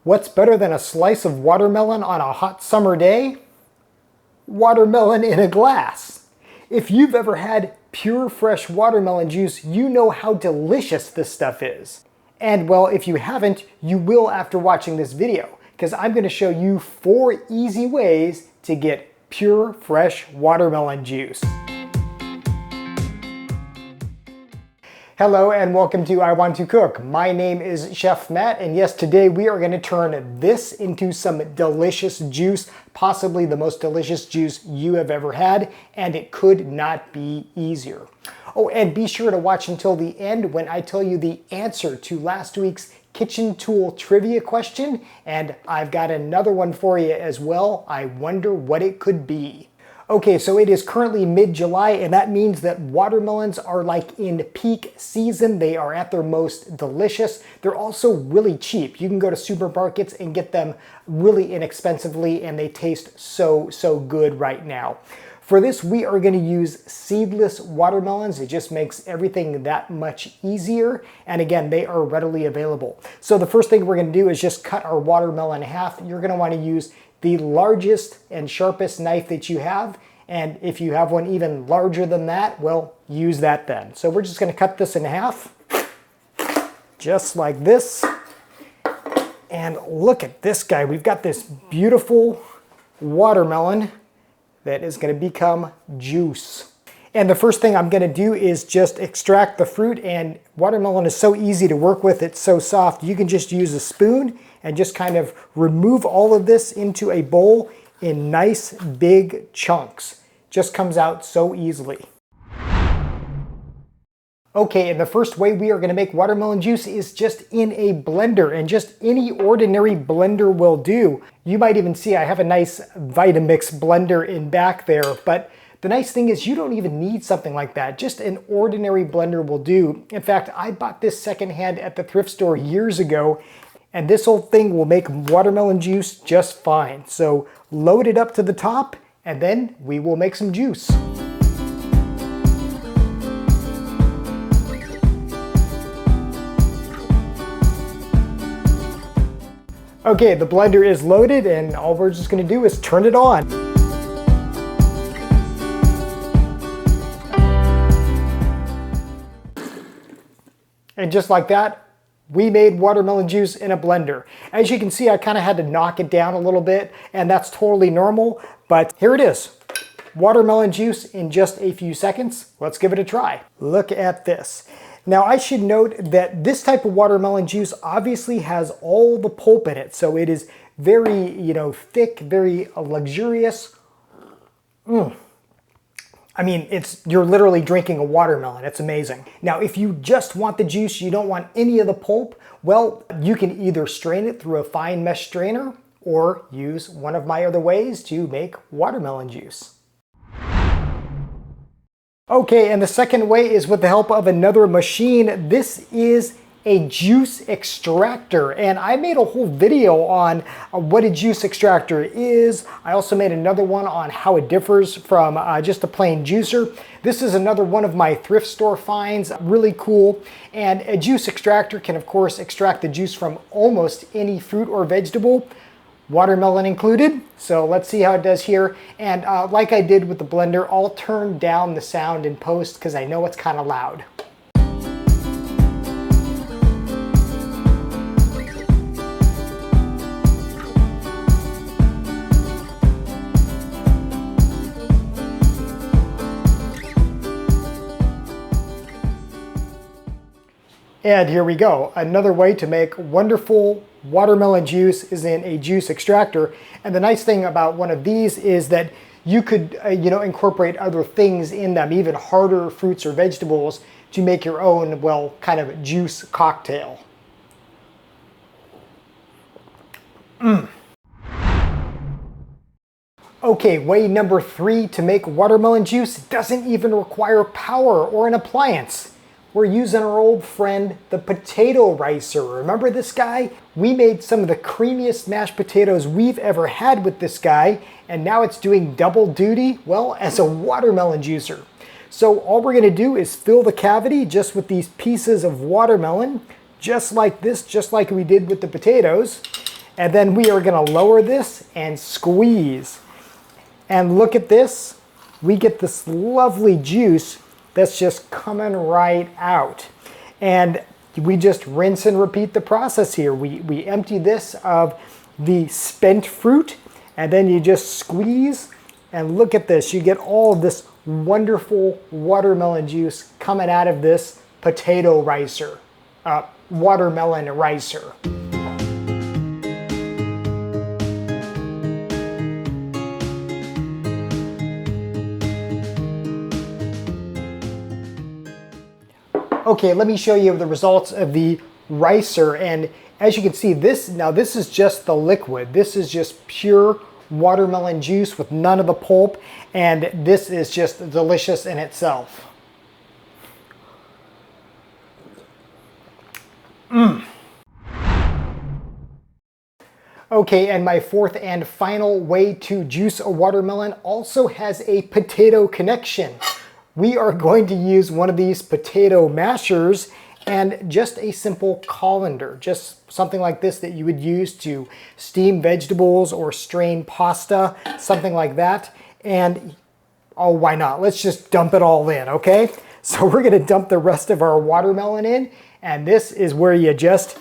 What's better than a slice of watermelon on a hot summer day? Watermelon in a glass. If you've ever had pure fresh watermelon juice, you know how delicious this stuff is. And well, if you haven't, you will after watching this video, because I'm going to show you 4 easy ways to get pure fresh watermelon juice. Hello and welcome to I Want to Cook. My name is Chef Matt, and yes, today we are going to turn this into some delicious juice, possibly the most delicious juice you have ever had, and it could not be easier. Oh, and be sure to watch until the end when I tell you the answer to last week's kitchen tool trivia question, and I've got another one for you as well. I wonder what it could be. Okay, so it is currently mid-July, and that means that watermelons are like in peak season. They are at their most delicious. They're also really cheap. You can go to supermarkets and get them really inexpensively, and they taste so good right now. For this, we are going to use seedless watermelons. It just makes everything that much easier. And again, they are readily available. So the first thing we're going to do is just cut our watermelon in half. You're going to want to use the largest and sharpest knife that you have. And if you have one even larger than that, well, use that then. So we're just going to cut this in half, just like this. And look at this guy. We've got this beautiful watermelon that is going to become juice. And the first thing I'm going to do is just extract the fruit, and watermelon is so easy to work with. It's so soft. You can just use a spoon and just kind of remove all of this into a bowl in nice big chunks. Just comes out so easily. Okay, and the first way we are going to make watermelon juice is just in a blender, and just any ordinary blender will do. You might even see I have a nice Vitamix blender in back there, but the nice thing is you don't even need something like that. Just an ordinary blender will do. In fact, I bought this secondhand at the thrift store years ago, and this whole thing will make watermelon juice just fine. So load it up to the top, and then we will make some juice. Okay, the blender is loaded, and all we're just going to do is turn it on. And just like that, we made watermelon juice in a blender. As you can see, I kind of had to knock it down a little bit, and that's totally normal, but here it is. Watermelon juice in just a few seconds. Let's give it a try. Look at this. Now, I should note that this type of watermelon juice obviously has all the pulp in it, so it is very, thick, very luxurious. I mean, you're literally drinking a watermelon. It's amazing. Now, if you just want the juice, you don't want any of the pulp, well, you can either strain it through a fine mesh strainer or use one of my other ways to make watermelon juice. Okay, and the second way is with the help of another machine. This is a juice extractor, and I made a whole video on what a juice extractor is. I also made another one on how it differs from just a plain juicer. This is another one of my thrift store finds, really cool. And a juice extractor can of course extract the juice from almost any fruit or vegetable, watermelon included. So let's see how it does here. And like I did with the blender, I'll turn down the sound in post because I know it's kind of loud. And here we go. Another way to make wonderful watermelon juice is in a juice extractor. And the nice thing about one of these is that you could, incorporate other things in them, even harder fruits or vegetables, to make your own, well, kind of juice cocktail. Okay, way number 3 to make watermelon juice doesn't even require power or an appliance. We're using our old friend, the potato ricer. Remember this guy? We made some of the creamiest mashed potatoes we've ever had with this guy, and now it's doing double duty, well, as a watermelon juicer. So all we're gonna do is fill the cavity just with these pieces of watermelon, just like this, just like we did with the potatoes. And then we are gonna lower this and squeeze. And look at this, we get this lovely juice that's just coming right out. And we just rinse and repeat the process here. We empty this of the spent fruit, and then you just squeeze, and look at this. You get all of this wonderful watermelon juice coming out of this potato ricer, watermelon ricer. Okay, let me show you the results of the ricer. And as you can see, this is just the liquid. This is just pure watermelon juice with none of the pulp. And this is just delicious in itself. Okay, and my fourth and final way to juice a watermelon also has a potato connection. We are going to use one of these potato mashers and just a simple colander, just something like this that you would use to steam vegetables or strain pasta, something like that. And oh, why not? Let's just dump it all in, okay? So we're gonna dump the rest of our watermelon in, and this is where you just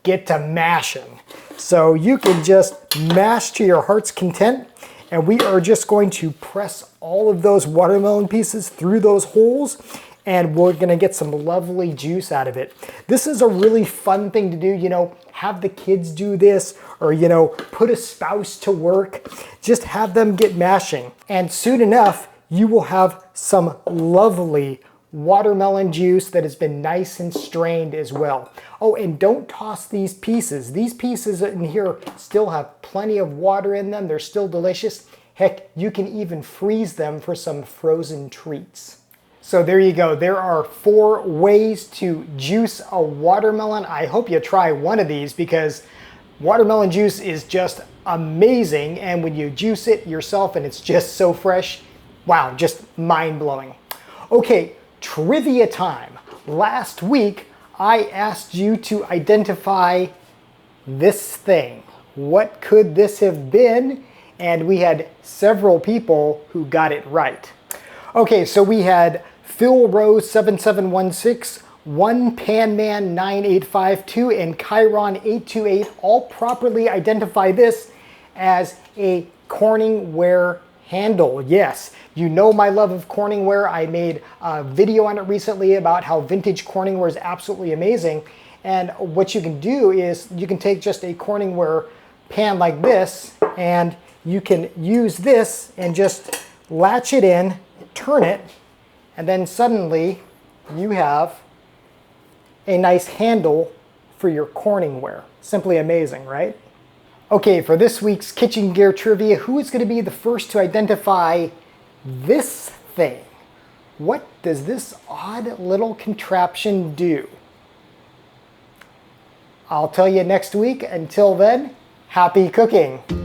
get to mashing. So you can just mash to your heart's content. And we are just going to press all of those watermelon pieces through those holes, and we're gonna get some lovely juice out of it. This is a really fun thing to do, you know, have the kids do this, or, you know, put a spouse to work. Just have them get mashing. And soon enough, you will have some lovely watermelon juice that has been nice and strained as well. Oh, and don't toss these pieces. These pieces in here still have plenty of water in them. They're still delicious. Heck, you can even freeze them for some frozen treats. So there you go. There are 4 ways to juice a watermelon. I hope you try one of these because watermelon juice is just amazing. And when you juice it yourself and it's just so fresh, wow, just mind-blowing. Okay, trivia time. Last week, I asked you to identify this thing. What could this have been? And we had several people who got it right. Okay, so we had Phil Rose 7716, One Panman 9852, and Chiron 828 all properly identify this as a Corningware handle. Yes, you know my love of Corningware. I made a video on it recently about how vintage Corningware is absolutely amazing. And what you can do is you can take just a Corningware pan like this, and you can use this and just latch it in, turn it, and then suddenly you have a nice handle for your Corningware. Simply amazing, right? Okay, for this week's kitchen gear trivia, who is going to be the first to identify this thing? What does this odd little contraption do? I'll tell you next week. Until then, happy cooking!